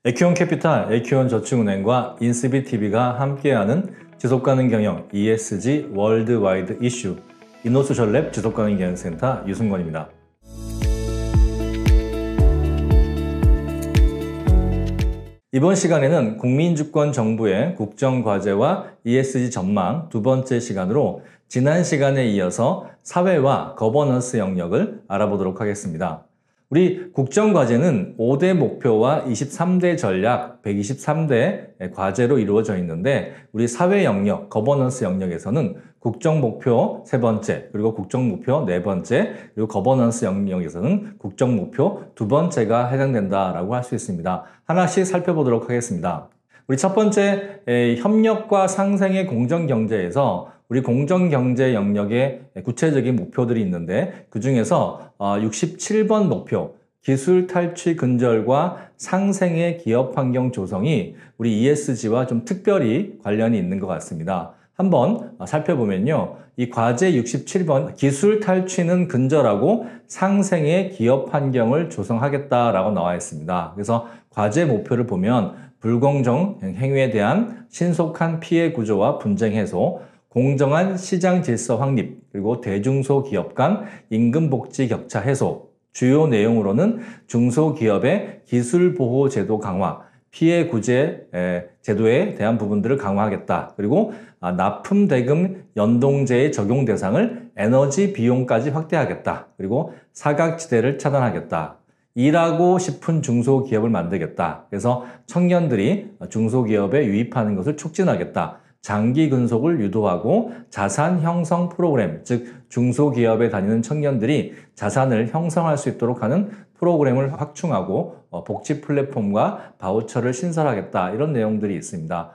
에큐온캐피탈, 에큐온저축은행과 인스비TV가 함께하는 지속가능 경영 ESG 월드와이드 이슈 이노소셜랩 지속가능 경영센터 유승권입니다. 이번 시간에는 국민주권정부의 국정과제와 ESG 전망 두 번째 시간으로 지난 시간에 이어서 사회와 거버넌스 영역을 알아보도록 하겠습니다. 우리 국정과제는 5대 목표와 23대 전략, 123대 과제로 이루어져 있는데 우리 사회 영역, 거버넌스 영역에서는 국정목표 세 번째, 그리고 국정목표 네 번째, 그리고 거버넌스 영역에서는 국정목표 두 번째가 해당된다라고 할 수 있습니다. 하나씩 살펴보도록 하겠습니다. 우리 첫 번째, 협력과 상생의 공정경제에서 우리 공정경제 영역의 구체적인 목표들이 있는데 그 중에서 67번 목표, 기술 탈취 근절과 상생의 기업 환경 조성이 우리 ESG와 좀 특별히 관련이 있는 것 같습니다. 한번 살펴보면요. 이 과제 67번 기술 탈취는 근절하고 상생의 기업 환경을 조성하겠다라고 나와 있습니다. 그래서 과제 목표를 보면 불공정 행위에 대한 신속한 피해 구조와 분쟁 해소, 공정한 시장 질서 확립, 그리고 대중소기업 간 임금복지 격차 해소, 주요 내용으로는 중소기업의 기술보호 제도 강화, 피해 구제 제도에 대한 부분들을 강화하겠다. 그리고 납품대금 연동제의 적용 대상을 에너지 비용까지 확대하겠다. 그리고 사각지대를 차단하겠다. 일하고 싶은 중소기업을 만들겠다. 그래서 청년들이 중소기업에 유입하는 것을 촉진하겠다. 장기 근속을 유도하고 자산 형성 프로그램, 즉 중소기업에 다니는 청년들이 자산을 형성할 수 있도록 하는 프로그램을 확충하고 복지 플랫폼과 바우처를 신설하겠다. 이런 내용들이 있습니다.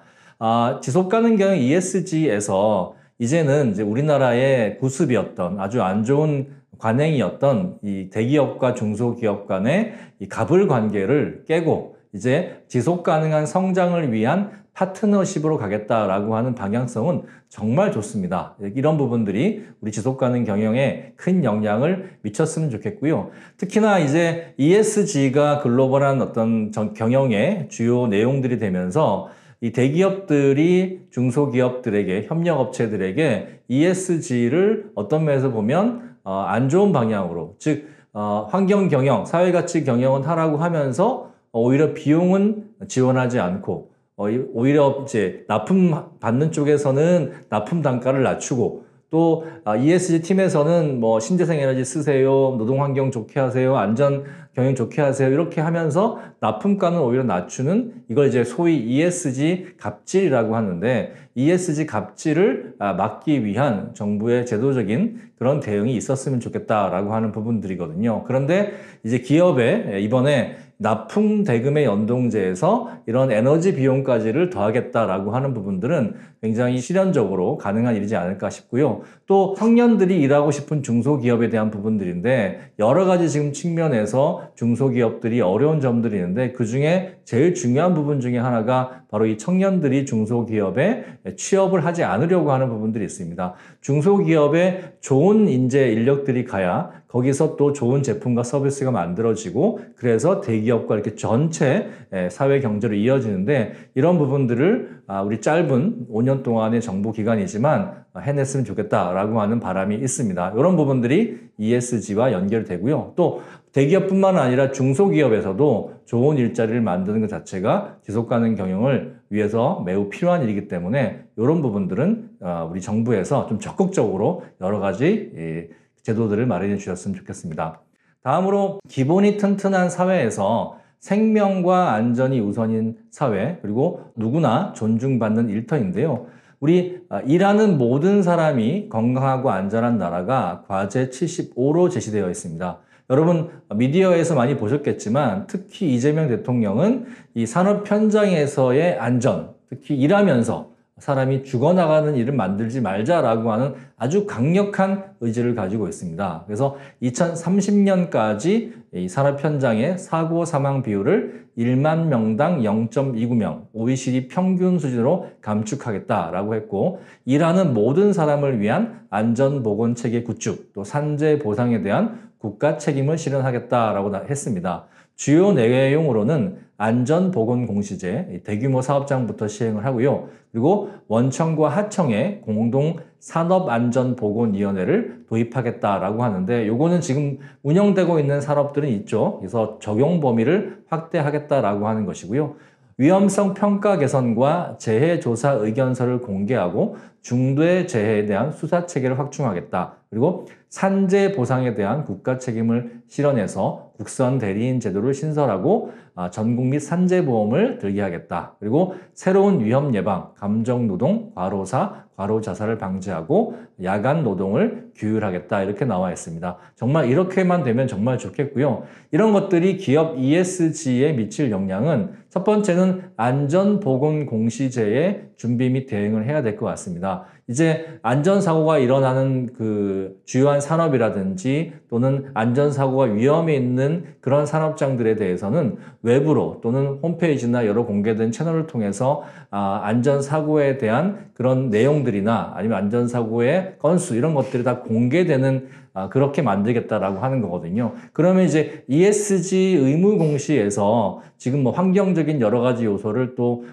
지속가능 경영 ESG에서 이제는 이제 우리나라의 구습이었던 아주 안 좋은 관행이었던 이 대기업과 중소기업 간의 이 갑을 관계를 깨고 이제 지속 가능한 성장을 위한 파트너십으로 가겠다라고 하는 방향성은 정말 좋습니다. 이런 부분들이 우리 지속 가능 경영에 큰 영향을 미쳤으면 좋겠고요. 특히나 이제 ESG가 글로벌한 어떤 경영의 주요 내용들이 되면서 이 대기업들이 중소기업들에게, 협력업체들에게 ESG를 어떤 면에서 보면 안 좋은 방향으로, 즉 환경 경영, 사회가치 경영은 하라고 하면서 오히려 비용은 지원하지 않고 오히려 이제 납품 받는 쪽에서는 납품 단가를 낮추고 또 ESG 팀에서는 뭐 신재생 에너지 쓰세요, 노동 환경 좋게 하세요, 안전 경영 좋게 하세요 이렇게 하면서 납품가는 오히려 낮추는 이걸 이제 소위 ESG 갑질이라고 하는데 ESG 갑질을 막기 위한 정부의 제도적인 그런 대응이 있었으면 좋겠다라고 하는 부분들이거든요. 그런데 이제 기업에 이번에 납품 대금의 연동제에서 이런 에너지 비용까지를 더하겠다라고 하는 부분들은 굉장히 실현적으로 가능한 일이지 않을까 싶고요. 또 청년들이 일하고 싶은 중소기업에 대한 부분들인데 여러 가지 지금 측면에서 중소기업들이 어려운 점들이 있는데 그중에 제일 중요한 부분 중에 하나가 바로 이 청년들이 중소기업에 취업을 하지 않으려고 하는 부분들이 있습니다. 중소기업에 좋은 인재 인력들이 가야 거기서 또 좋은 제품과 서비스가 만들어지고 그래서 대기업과 이렇게 전체 사회 경제로 이어지는데 이런 부분들을 우리 짧은 5년 동안의 정부 기간이지만 해냈으면 좋겠다라고 하는 바람이 있습니다. 이런 부분들이 ESG와 연결되고요. 또 대기업뿐만 아니라 중소기업에서도 좋은 일자리를 만드는 것 자체가 지속가능 경영을 위해서 매우 필요한 일이기 때문에 이런 부분들은 우리 정부에서 좀 적극적으로 여러 가지 제도들을 마련해 주셨으면 좋겠습니다. 다음으로 기본이 튼튼한 사회에서 생명과 안전이 우선인 사회 그리고 누구나 존중받는 일터인데요. 우리 일하는 모든 사람이 건강하고 안전한 나라가 과제 75로 제시되어 있습니다. 여러분 미디어에서 많이 보셨겠지만 특히 이재명 대통령은 이 산업 현장에서의 안전, 특히 일하면서 사람이 죽어나가는 일을 만들지 말자라고 하는 아주 강력한 의지를 가지고 있습니다. 그래서 2030년까지 이 산업 현장의 사고 사망 비율을 1만 명당 0.29명, OECD 평균 수준으로 감축하겠다라고 했고, 일하는 모든 사람을 위한 안전보건 체계 구축, 또 산재 보상에 대한 국가 책임을 실현하겠다라고 했습니다. 주요 내용으로는 안전보건공시제, 대규모 사업장부터 시행을 하고요. 그리고 원청과 하청에 공동 산업안전보건위원회를 도입하겠다라고 하는데, 요거는 지금 운영되고 있는 산업들은 있죠. 그래서 적용 범위를 확대하겠다라고 하는 것이고요. 위험성 평가 개선과 재해 조사 의견서를 공개하고 중대 재해에 대한 수사 체계를 확충하겠다. 그리고 산재 보상에 대한 국가 책임을 실현해서 국선 대리인 제도를 신설하고 전국민 산재보험을 들게 하겠다. 그리고 새로운 위험 예방, 감정 노동, 과로사, 과로 자살을 방지하고 야간 노동을 규율하겠다. 이렇게 나와 있습니다. 정말 이렇게만 되면 정말 좋겠고요. 이런 것들이 기업 ESG에 미칠 영향은 첫 번째는 안전보건공시제의 준비 및 대응을 해야 될 것 같습니다. 이제 안전사고가 일어나는 그 주요한 산업이라든지 또는 안전사고가 위험에 있는 그런 산업장들에 대해서는 외부로 또는 홈페이지나 여러 공개된 채널을 통해서 안전사고에 대한 그런 내용들이나 아니면 안전사고의 건수 이런 것들이 다 공개되는 그렇게 만들겠다라고 하는 거거든요. 그러면 이제 ESG 의무 공시에서 지금 뭐 환경적인 여러 가지 요소를 또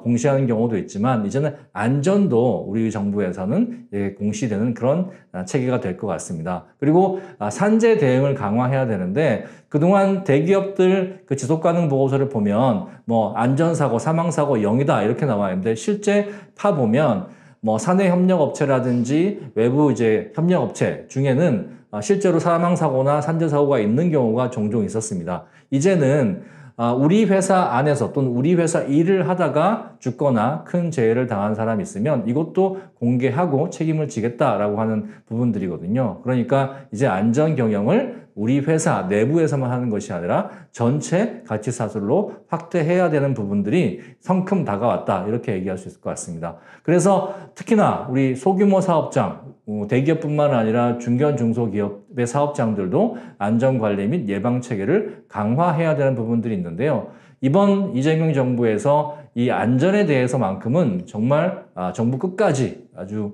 공시하는 경우도 있지만 이제는 안전도 우리 정부에서는 공시되는 그런 체계가 될 것 같습니다. 그리고 산재 대응을 강화해야 되는데 그동안 대기업들 그 지속가능 보고서를 보면 뭐 안전사고, 사망사고 0이다 이렇게 나와 있는데 실제 파보면 뭐 사내 협력업체라든지 외부 이제 협력업체 중에는 실제로 사망사고나 산재사고가 있는 경우가 종종 있었습니다. 이제는 우리 회사 안에서 또는 우리 회사 일을 하다가 죽거나 큰 재해를 당한 사람이 있으면 이것도 공개하고 책임을 지겠다라고 하는 부분들이거든요. 그러니까 이제 안전 경영을 우리 회사 내부에서만 하는 것이 아니라 전체 가치사슬로 확대해야 되는 부분들이 성큼 다가왔다 이렇게 얘기할 수 있을 것 같습니다. 그래서 특히나 우리 소규모 사업장, 대기업뿐만 아니라 중견 중소기업의 사업장들도 안전관리 및 예방체계를 강화해야 되는 부분들이 있는데요. 이번 이재명 정부에서 이 안전에 대해서만큼은 정말 정부 끝까지 아주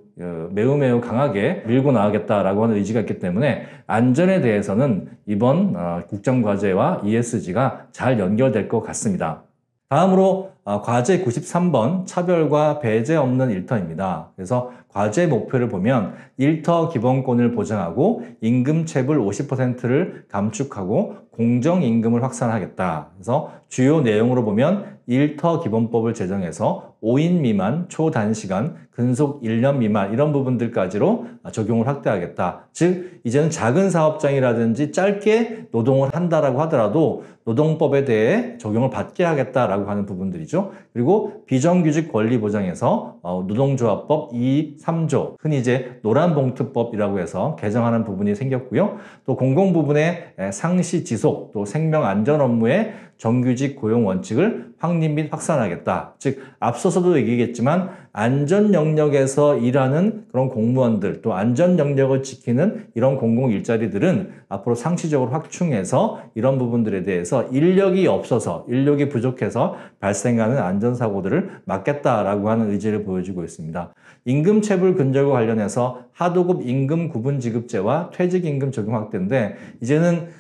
매우 강하게 밀고 나가겠다라고 하는 의지가 있기 때문에 안전에 대해서는 이번 국정과제와 ESG가 잘 연결될 것 같습니다. 다음으로 과제 93번 차별과 배제 없는 일터입니다. 그래서 과제 목표를 보면 일터 기본권을 보장하고 임금 체불 50%를 감축하고 공정임금을 확산하겠다. 그래서 주요 내용으로 보면 일터 기본법을 제정해서 5인 미만, 초단시간, 근속 1년 미만 이런 부분들까지로 적용을 확대하겠다. 즉 이제는 작은 사업장이라든지 짧게 노동을 한다라고 하더라도 노동법에 대해 적용을 받게 하겠다라고 하는 부분들이죠. 그리고 비정규직 권리 보장에서 노동조합법 2, 3조, 흔히 이제 노란봉투법이라고 해서 개정하는 부분이 생겼고요. 또 공공부문의 상시 지속, 또 생명 안전 업무의 정규직 고용 원칙을 확립 및 확산하겠다. 즉 앞서서도 얘기했지만 안전 영역에서 일하는 그런 공무원들 또 안전 영역을 지키는 이런 공공 일자리들은 앞으로 상시적으로 확충해서 이런 부분들에 대해서 인력이 없어서 인력이 부족해서 발생하는 안전사고들을 막겠다라고 하는 의지를 보여주고 있습니다. 임금 체불 근절과 관련해서 하도급 임금 구분 지급제와 퇴직임금 적용 확대인데 이제는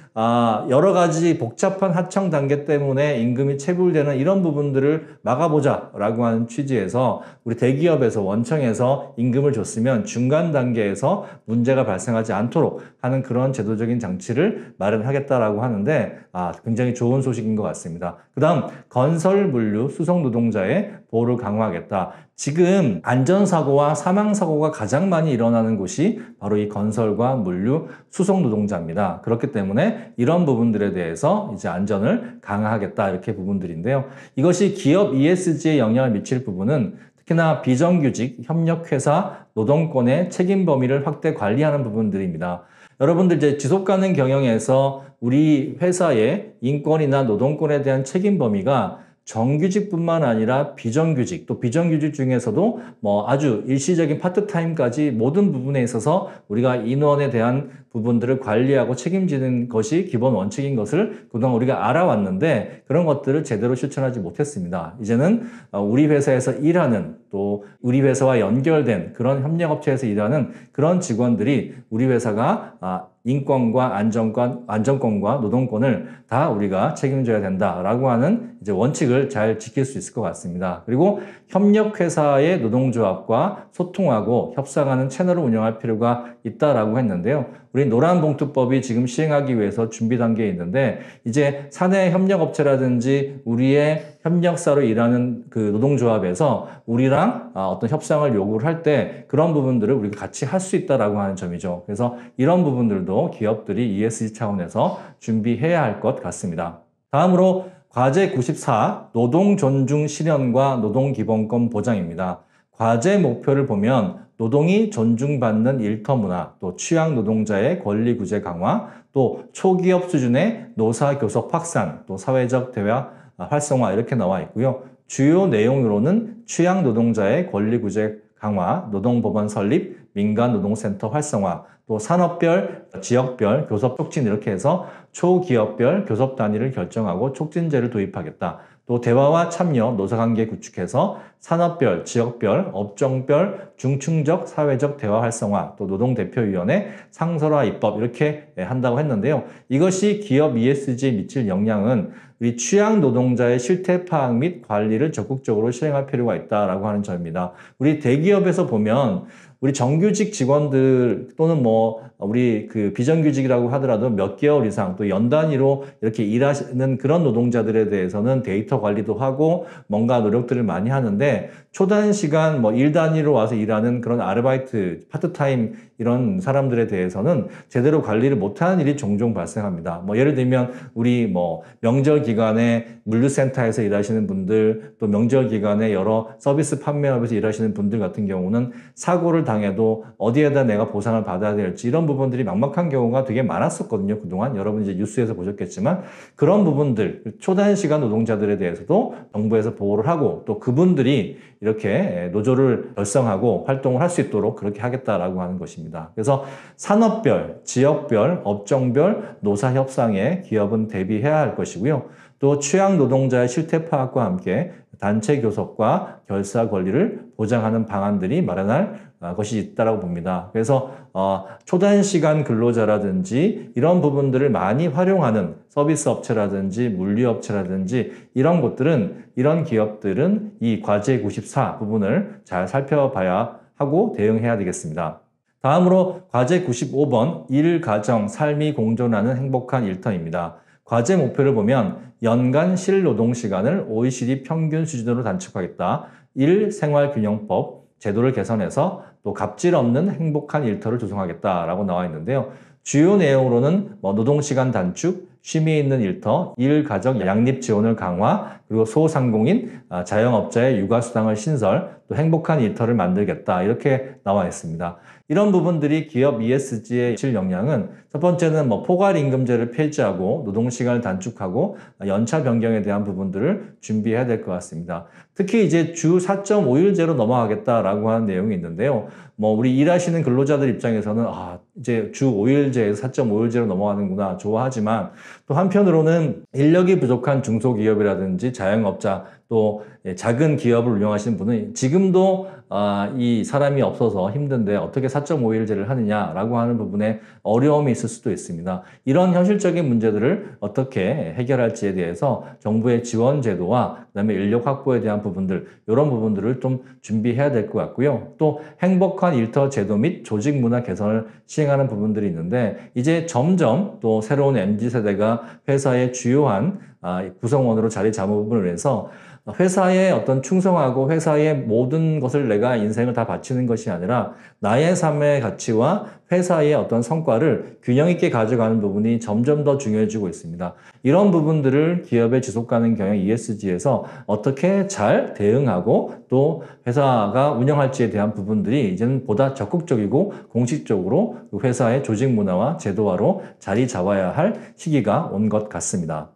여러 가지 복잡한 하청 단계 때문에 임금이 체불되는 이런 부분들을 막아보자라고 하는 취지에서 우리 대기업에서 원청에서 임금을 줬으면 중간 단계에서 문제가 발생하지 않도록 하는 그런 제도적인 장치를 마련하겠다라고 하는데 굉장히 좋은 소식인 것 같습니다. 그 다음 건설 물류 수송 노동자의 보호를 강화하겠다. 지금 안전사고와 사망사고가 가장 많이 일어나는 곳이 바로 이 건설과 물류, 수송 노동자입니다. 그렇기 때문에 이런 부분들에 대해서 이제 안전을 강화하겠다 이렇게 부분들인데요. 이것이 기업 ESG에 영향을 미칠 부분은 특히나 비정규직, 협력회사, 노동권의 책임 범위를 확대 관리하는 부분들입니다. 여러분들 이제 지속가능 경영에서 우리 회사의 인권이나 노동권에 대한 책임 범위가 정규직뿐만 아니라 비정규직, 또 비정규직 중에서도 뭐 아주 일시적인 파트타임까지 모든 부분에 있어서 우리가 인원에 대한 부분들을 관리하고 책임지는 것이 기본 원칙인 것을 그동안 우리가 알아왔는데 그런 것들을 제대로 실천하지 못했습니다. 이제는 우리 회사에서 일하는 또 우리 회사와 연결된 그런 협력업체에서 일하는 그런 직원들이 우리 회사가 인권과 안전권과 노동권을 다 우리가 책임져야 된다라고 하는 이제 원칙을 잘 지킬 수 있을 것 같습니다. 그리고 협력회사의 노동조합과 소통하고 협상하는 채널을 운영할 필요가 있다라고 했는데요. 우리 노란봉투법이 지금 시행하기 위해서 준비 단계에 있는데 이제 사내 협력업체라든지 우리의 협력사로 일하는 그 노동조합에서 우리랑 어떤 협상을 요구를 할 때 그런 부분들을 우리가 같이 할 수 있다라고 하는 점이죠. 그래서 이런 부분들도 기업들이 ESG 차원에서 준비해야 할 것 같습니다. 다음으로 과제 94 노동 존중 실현과 노동기본권 보장입니다. 과제 목표를 보면 노동이 존중받는 일터 문화, 또 취약 노동자의 권리 구제 강화, 또 초기업 수준의 노사 교섭 확산, 또 사회적 대화 활성화 이렇게 나와 있고요. 주요 내용으로는 취약 노동자의 권리 구제 강화, 노동법원 설립, 민간노동센터 활성화, 또 산업별, 지역별 교섭 촉진 이렇게 해서 초기업별 교섭 단위를 결정하고 촉진제를 도입하겠다. 또 대화와 참여, 노사관계 구축해서 산업별, 지역별, 업종별, 중층적, 사회적 대화 활성화, 또 노동대표위원회, 상설화 입법 이렇게 한다고 했는데요. 이것이 기업 ESG에 미칠 영향은 우리 취약 노동자의 실태 파악 및 관리를 적극적으로 실행할 필요가 있다라고 하는 점입니다. 우리 대기업에서 보면 우리 정규직 직원들 또는 우리 그 비정규직이라고 하더라도 몇 개월 이상 또 연 단위로 이렇게 일하시는 그런 노동자들에 대해서는 데이터 관리도 하고 뭔가 노력들을 많이 하는데 초단시간 일 단위로 와서 일하는 그런 아르바이트, 파트타임 이런 사람들에 대해서는 제대로 관리를 못하는 일이 종종 발생합니다. 예를 들면 우리 명절 기간에 물류센터에서 일하시는 분들 또 명절 기간에 여러 서비스 판매업에서 일하시는 분들 같은 경우는 사고를 당해도 어디에다 내가 보상을 받아야 될지 이런 부분들이 막막한 경우가 되게 많았었거든요. 그동안 여러분 이제 뉴스에서 보셨겠지만 그런 부분들 초단시간 노동자들에 대해서도 정부에서 보호를 하고 또 그분들이 이렇게 노조를 결성하고 활동을 할 수 있도록 그렇게 하겠다라고 하는 것입니다. 그래서 산업별, 지역별, 업종별 노사 협상에 기업은 대비해야 할 것이고요. 또 취약 노동자의 실태 파악과 함께 단체 교섭과 결사 권리를 보장하는 방안들이 마련할 것이 있다고 봅니다. 그래서 초단시간 근로자라든지 이런 부분들을 많이 활용하는 서비스 업체라든지 물류업체라든지 이런 곳들은 이런 기업들은 이 과제 94 부분을 잘 살펴봐야 하고 대응해야 되겠습니다. 다음으로 과제 95번 일, 가정, 삶이 공존하는 행복한 일터입니다. 과제 목표를 보면 연간 실노동시간을 OECD 평균 수준으로 단축하겠다. 일, 생활균형법, 제도를 개선해서 또 갑질 없는 행복한 일터를 조성하겠다라고 나와 있는데요. 주요 내용으로는 노동시간 단축, 쉼이 있는 일터, 일, 가정, 양립 지원을 강화, 그리고 소상공인, 자영업자의 육아수당을 신설, 또 행복한 일터를 만들겠다 이렇게 나와 있습니다. 이런 부분들이 기업 ESG에 미칠 영향은 첫 번째는 포괄임금제를 폐지하고 노동시간을 단축하고 연차 변경에 대한 부분들을 준비해야 될 것 같습니다. 특히 이제 주 4.5일제로 넘어가겠다라고 하는 내용이 있는데요. 우리 일하시는 근로자들 입장에서는 이제 주 5일제에서 4.5일제로 넘어가는구나 좋아하지만 또 한편으로는 인력이 부족한 중소기업이라든지 자영업자 또 작은 기업을 운영하시는 분은 지금도 이 사람이 없어서 힘든데 어떻게 4.5일제를 하느냐라고 하는 부분에 어려움이 있을 수도 있습니다. 이런 현실적인 문제들을 어떻게 해결할지에 대해서 정부의 지원 제도와 그다음에 인력 확보에 대한 부분들 이런 부분들을 좀 준비해야 될 것 같고요. 또 행복한 일터 제도 및 조직 문화 개선을 시행하는 부분들이 있는데 이제 점점 또 새로운 MZ세대가 회사의 주요한 구성원으로 자리 잡음으로 인해서 회사에 어떤 충성하고 회사의 모든 것을 내가 인생을 다 바치는 것이 아니라 나의 삶의 가치와 회사의 어떤 성과를 균형 있게 가져가는 부분이 점점 더 중요해지고 있습니다. 이런 부분들을 기업의 지속가능 경영 ESG에서 어떻게 잘 대응하고 또 회사가 운영할지에 대한 부분들이 이제는 보다 적극적이고 공식적으로 회사의 조직 문화와 제도화로 자리 잡아야 할 시기가 온 것 같습니다.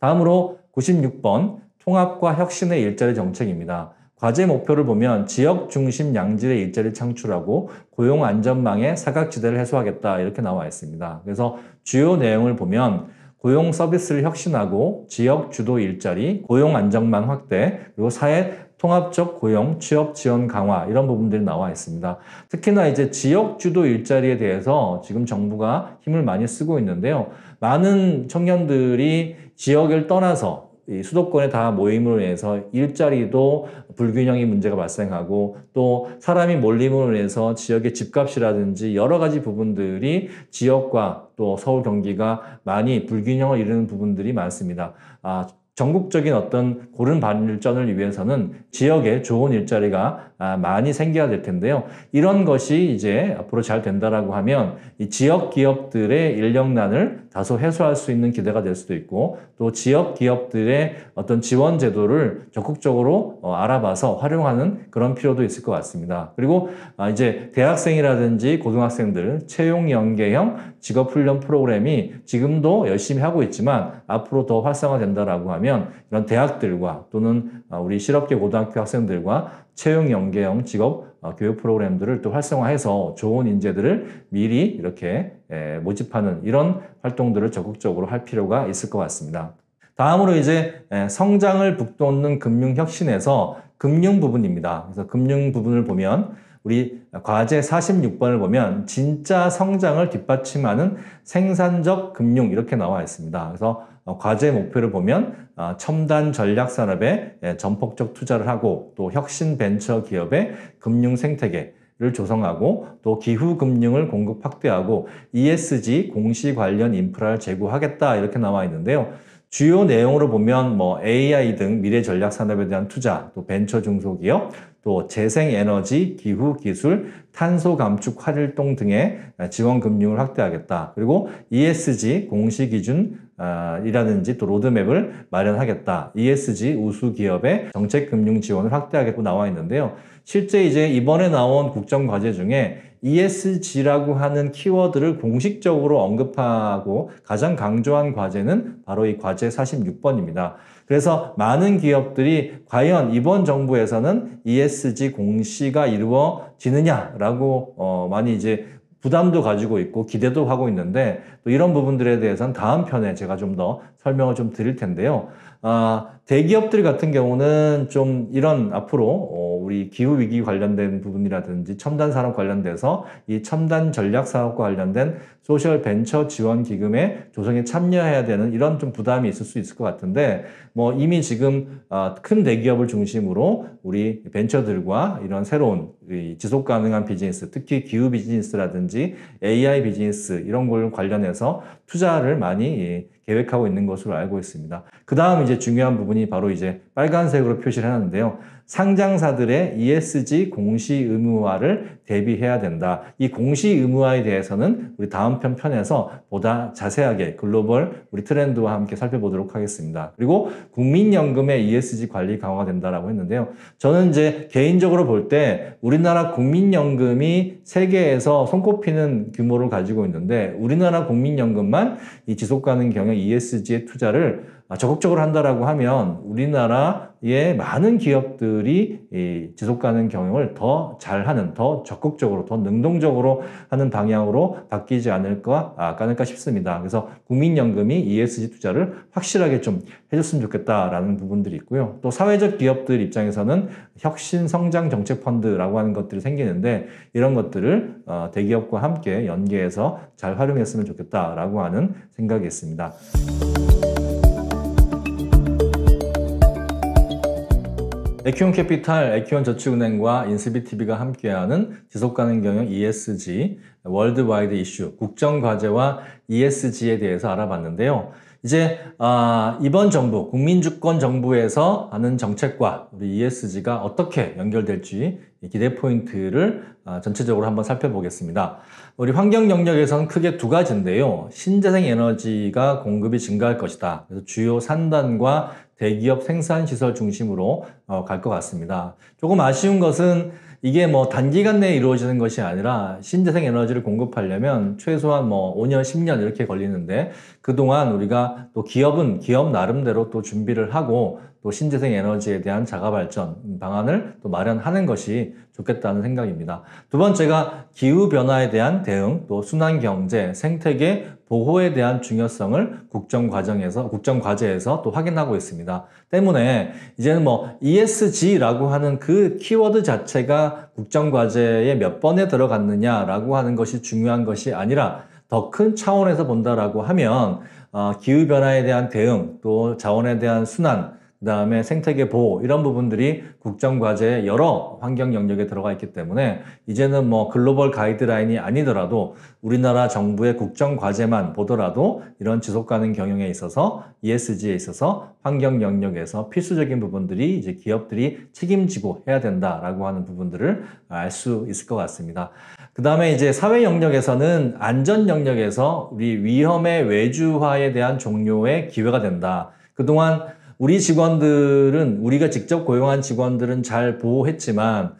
다음으로 96번 통합과 혁신의 일자리 정책입니다. 과제 목표를 보면 지역 중심 양질의 일자리 창출하고 고용 안전망의 사각지대를 해소하겠다 이렇게 나와 있습니다. 그래서 주요 내용을 보면 고용 서비스를 혁신하고 지역 주도 일자리, 고용 안정망 확대, 그리고 사회 통합적 고용, 취업 지원 강화 이런 부분들이 나와 있습니다. 특히나 이제 지역 주도 일자리에 대해서 지금 정부가 힘을 많이 쓰고 있는데요. 많은 청년들이 지역을 떠나서 이 수도권에 다 모임으로 인해서 일자리도 불균형이 문제가 발생하고 또 사람이 몰림으로 인해서 지역의 집값이라든지 여러 가지 부분들이 지역과 또 서울 경기가 많이 불균형을 이루는 부분들이 많습니다. 전국적인 어떤 고른 발전을 위해서는 지역에 좋은 일자리가 많이 생겨야 될 텐데요. 이런 것이 이제 앞으로 잘 된다라고 하면 이 지역 기업들의 인력난을 다소 해소할 수 있는 기대가 될 수도 있고 또 지역 기업들의 어떤 지원 제도를 적극적으로 알아봐서 활용하는 그런 필요도 있을 것 같습니다. 그리고 이제 대학생이라든지 고등학생들 채용 연계형 직업훈련 프로그램이 지금도 열심히 하고 있지만 앞으로 더 활성화된다라고 하면 이런 대학들과 또는 우리 실업계 고등학교 학생들과 채용 연계형 직업 교육 프로그램들을 또 활성화해서 좋은 인재들을 미리 이렇게 모집하는 이런 활동들을 적극적으로 할 필요가 있을 것 같습니다. 다음으로 이제 성장을 북돋는 금융혁신에서 금융 부분입니다. 그래서 금융 부분을 보면 우리 과제 46번을 보면 진짜 성장을 뒷받침하는 생산적 금융 이렇게 나와 있습니다. 그래서 과제 목표를 보면 첨단 전략 산업에 전폭적 투자를 하고 또 혁신 벤처 기업의 금융 생태계를 조성하고 또 기후 금융을 공급 확대하고 ESG 공시 관련 인프라를 제고하겠다 이렇게 나와 있는데요. 주요 내용으로 보면 AI 등 미래 전략 산업에 대한 투자, 또 벤처 중소기업, 또 재생에너지, 기후 기술, 탄소 감축 활동 등의 지원 금융을 확대하겠다. 그리고 ESG 공시 기준 이라든지 또 로드맵을 마련하겠다. ESG 우수 기업의 정책 금융 지원을 확대하겠고 나와 있는데요. 실제 이제 이번에 나온 국정 과제 중에 ESG라고 하는 키워드를 공식적으로 언급하고 가장 강조한 과제는 바로 이 과제 46번입니다. 그래서 많은 기업들이 과연 이번 정부에서는 ESG 공시가 이루어지느냐라고 많이 이제 부담도 가지고 있고 기대도 하고 있는데 또 이런 부분들에 대해서는 다음 편에 제가 좀 더 설명을 좀 드릴 텐데요. 대기업들 같은 경우는 좀 이런 앞으로 우리 기후위기 관련된 부분이라든지 첨단 산업 관련돼서 이 첨단 전략 사업과 관련된 소셜 벤처 지원 기금의 조성에 참여해야 되는 이런 좀 부담이 있을 수 있을 것 같은데 이미 지금 큰 대기업을 중심으로 우리 벤처들과 이런 새로운 지속 가능한 비즈니스, 특히 기후 비즈니스라든지 AI 비즈니스 이런 걸 관련해서 투자를 많이 계획하고 있는 것으로 알고 있습니다. 그 다음 이제 중요한 부분이 바로 이제 빨간색으로 표시를 해놨는데요. 상장사들의 ESG 공시 의무화를 대비해야 된다. 이 공시 의무화에 대해서는 우리 다음 편에서 보다 자세하게 글로벌 우리 트렌드와 함께 살펴보도록 하겠습니다. 그리고 국민연금의 ESG 관리 강화가 된다라고 했는데요. 저는 이제 개인적으로 볼 때 우리나라 국민연금이 세계에서 손꼽히는 규모를 가지고 있는데 우리나라 국민연금만 이 지속가능 경영 ESG의 투자를 적극적으로 한다라고 하면 우리나라의 많은 기업들이 이 지속가능 경영을 더 잘하는, 더 적극적으로, 더 능동적으로 하는 방향으로 바뀌지 않을까 싶습니다. 그래서 국민연금이 ESG 투자를 확실하게 좀 해줬으면 좋겠다라는 부분들이 있고요. 또 사회적 기업들 입장에서는 혁신 성장 정책 펀드라고 하는 것들이 생기는데 이런 것들을 대기업과 함께 연계해서 잘 활용했으면 좋겠다라고 하는 생각이 있습니다. 에큐온캐피탈, 에큐온저축은행과 인스비TV가 함께하는 지속가능 경영 ESG 월드와이드 이슈 국정과제와 ESG에 대해서 알아봤는데요. 이제 이번 정부, 국민주권 정부에서 하는 정책과 우리 ESG가 어떻게 연결될지 기대 포인트를 전체적으로 한번 살펴보겠습니다. 우리 환경 영역에서는 크게 두 가지인데요. 신재생 에너지가 공급이 증가할 것이다. 그래서 주요 산단과 대기업 생산시설 중심으로 갈 것 같습니다. 조금 아쉬운 것은 이게 단기간 내에 이루어지는 것이 아니라 신재생 에너지를 공급하려면 최소한 5년, 10년 이렇게 걸리는데 그동안 우리가 또 기업은 기업 나름대로 또 준비를 하고 또 또 신재생 에너지에 대한 자가발전 방안을 또 마련하는 것이 좋겠다는 생각입니다. 두 번째가 기후변화에 대한 대응, 또 순환경제, 생태계 보호에 대한 중요성을 국정과제에서 또 확인하고 있습니다. 때문에 이제는 ESG라고 하는 그 키워드 자체가 국정과제에 몇 번에 들어갔느냐라고 하는 것이 중요한 것이 아니라 더 큰 차원에서 본다라고 하면 기후변화에 대한 대응, 또 자원에 대한 순환, 그 다음에 생태계 보호 이런 부분들이 국정과제의 여러 환경 영역에 들어가 있기 때문에 이제는 글로벌 가이드라인이 아니더라도 우리나라 정부의 국정과제만 보더라도 이런 지속가능 경영에 있어서 ESG에 있어서 환경 영역에서 필수적인 부분들이 이제 기업들이 책임지고 해야 된다라고 하는 부분들을 알 수 있을 것 같습니다. 그 다음에 이제 사회 영역에서는 안전 영역에서 우리 위험의 외주화에 대한 종료의 기회가 된다. 그동안 우리 직원들은, 우리가 직접 고용한 직원들은 잘 보호했지만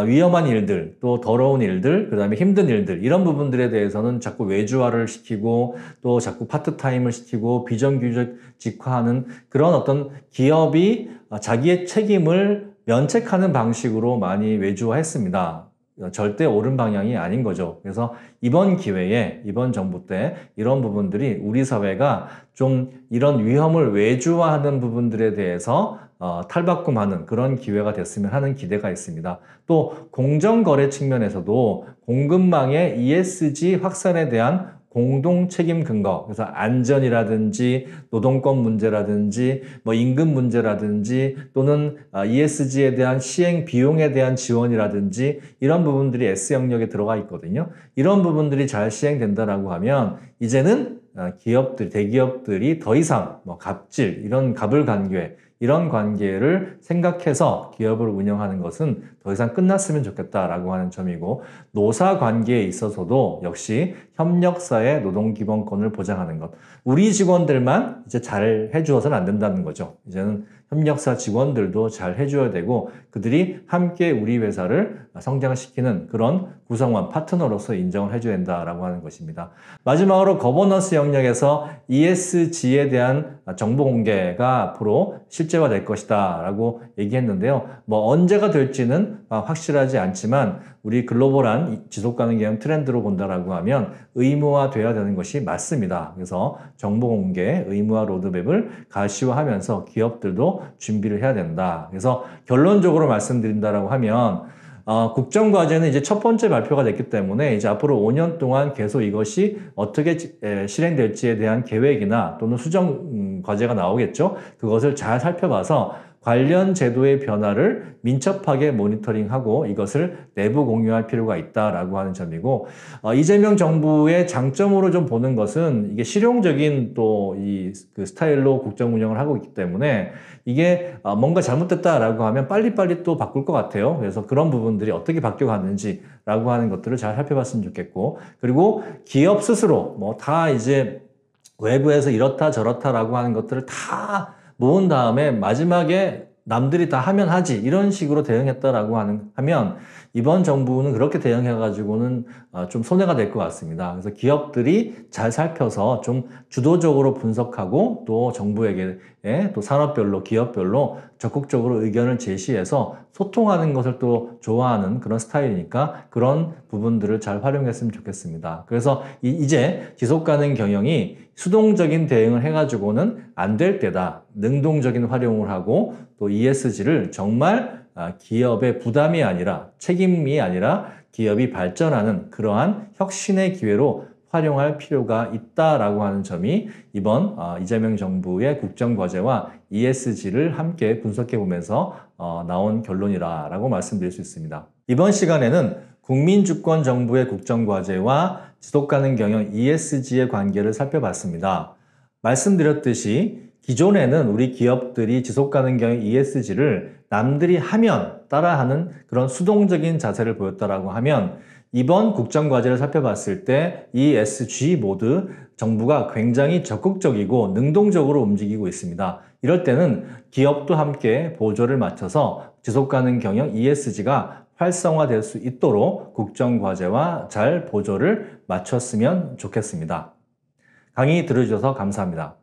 위험한 일들, 또 더러운 일들, 그 다음에 힘든 일들 이런 부분들에 대해서는 자꾸 외주화를 시키고 또 자꾸 파트타임을 시키고 비정규직화하는 그런 어떤 기업이 자기의 책임을 면책하는 방식으로 많이 외주화했습니다. 절대 옳은 방향이 아닌 거죠. 그래서 이번 기회에, 이번 정부 때 이런 부분들이 우리 사회가 좀 이런 위험을 외주화하는 부분들에 대해서 탈바꿈하는 그런 기회가 됐으면 하는 기대가 있습니다. 또 공정거래 측면에서도 공급망의 ESG 확산에 대한 공동 책임 근거, 그래서 안전이라든지 노동권 문제라든지 임금 문제라든지 또는 ESG에 대한 시행 비용에 대한 지원이라든지 이런 부분들이 S 영역에 들어가 있거든요. 이런 부분들이 잘 시행된다라고 하면 이제는 대기업들이 더 이상 갑질, 이런 갑을관계, 이런 관계를 생각해서 기업을 운영하는 것은 더 이상 끝났으면 좋겠다라고 하는 점이고, 노사 관계에 있어서도 역시 협력사의 노동기본권을 보장하는 것. 우리 직원들만 이제 잘 해주어서는 안 된다는 거죠. 이제는 협력사 직원들도 잘 해줘야 되고 그들이 함께 우리 회사를 성장시키는 그런 구성원, 파트너로서 인정을 해줘야 된다라고 하는 것입니다. 마지막으로 거버넌스 영역에서 ESG에 대한 정보 공개가 앞으로 실제화될 것이다 라고 얘기했는데요. 언제가 될지는 확실하지 않지만 우리 글로벌한 지속가능 경영 트렌드로 본다라고 하면 의무화돼야 되는 것이 맞습니다. 그래서 정보 공개, 의무화 로드맵을 가시화하면서 기업들도 준비를 해야 된다. 그래서 결론적으로 말씀드린다라고 하면 국정과제는 이제 첫 번째 발표가 됐기 때문에 이제 앞으로 5년 동안 계속 이것이 어떻게 실행될지에 대한 계획이나 또는 수정 과제가 나오겠죠. 그것을 잘 살펴봐서 관련 제도의 변화를 민첩하게 모니터링하고 이것을 내부 공유할 필요가 있다라고 하는 점이고, 이재명 정부의 장점으로 좀 보는 것은 이게 실용적인 또 그 스타일로 국정 운영을 하고 있기 때문에 이게 뭔가 잘못됐다라고 하면 빨리빨리 또 바꿀 것 같아요. 그래서 그런 부분들이 어떻게 바뀌어갔는지라고 하는 것들을 잘 살펴봤으면 좋겠고, 그리고 기업 스스로 다 이제 외부에서 이렇다 저렇다라고 하는 것들을 다 모은 다음에 마지막에 남들이 다 하면 하지 이런 식으로 대응했다라고 하면 이번 정부는 그렇게 대응해가지고는 좀 손해가 될 것 같습니다. 그래서 기업들이 잘 살펴서 좀 주도적으로 분석하고 또 정부에게 또 산업별로 기업별로 적극적으로 의견을 제시해서 소통하는 것을 또 좋아하는 그런 스타일이니까 그런 부분들을 잘 활용했으면 좋겠습니다. 그래서 이제 지속가능 경영이 수동적인 대응을 해가지고는 안 될 때다. 능동적인 활용을 하고 또 ESG를 정말 기업의 부담이 아니라 책임이 아니라 기업이 발전하는 그러한 혁신의 기회로 활용할 필요가 있다라고 하는 점이 이번 이재명 정부의 국정과제와 ESG를 함께 분석해 보면서 나온 결론이라고 말씀드릴 수 있습니다. 이번 시간에는 국민주권 정부의 국정과제와 지속가능 경영 ESG의 관계를 살펴봤습니다. 말씀드렸듯이 기존에는 우리 기업들이 지속가능 경영 ESG를 남들이 하면 따라하는 그런 수동적인 자세를 보였다라고 하면 이번 국정과제를 살펴봤을 때 ESG 모두 정부가 굉장히 적극적이고 능동적으로 움직이고 있습니다. 이럴 때는 기업도 함께 보조를 맞춰서 지속가능 경영 ESG가 활성화될 수 있도록 국정과제와 잘 보조를 맞췄으면 좋겠습니다. 강의 들어주셔서 감사합니다.